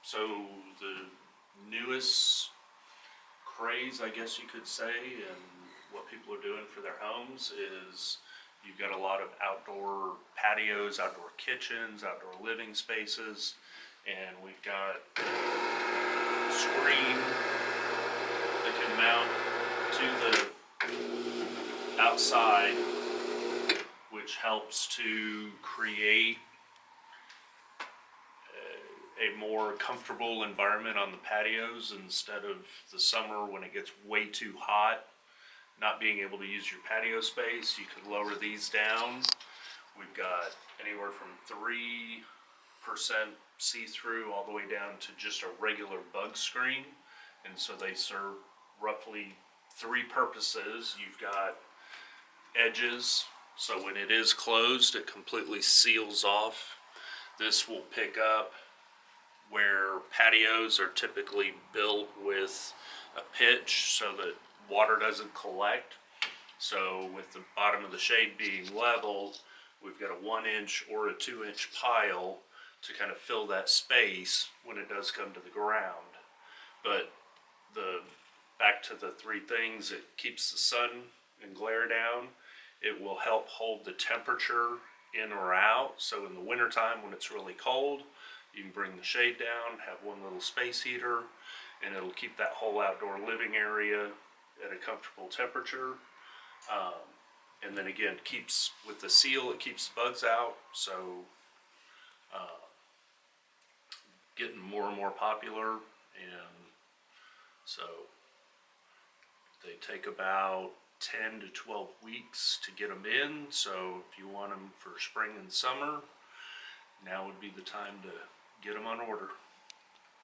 So the newest craze, I guess you could say, and what people are doing for their homes is you've got a lot of outdoor patios, outdoor kitchens, outdoor living spaces, and we've got a screen that can mount to the outside, which helps to create a more comfortable environment on the patios instead of the summer when it gets way too hot. Not being able to use your patio space, you could lower these down. We've got anywhere from 3% see-through all the way down to just a regular bug screen. And so they serve roughly three purposes. You've got edges, so when it is closed, it completely seals off. This will pick up where patios are typically built with a pitch so that water doesn't collect. So with the bottom of the shade being leveled, we've got a 1 inch or a 2 inch pile to kind of fill that space when it does come to the ground. But back to the three things, it keeps the sun and glare down. It will help hold the temperature in or out. So in the wintertime when it's really cold, you can bring the shade down, have one little space heater, and it'll keep that whole outdoor living area at a comfortable temperature. And then again, keeps with the seal, it keeps bugs out. So getting more and more popular, and so they take about 10 to 12 weeks to get them in. So if you want them for spring and summer, now would be the time to get them on order.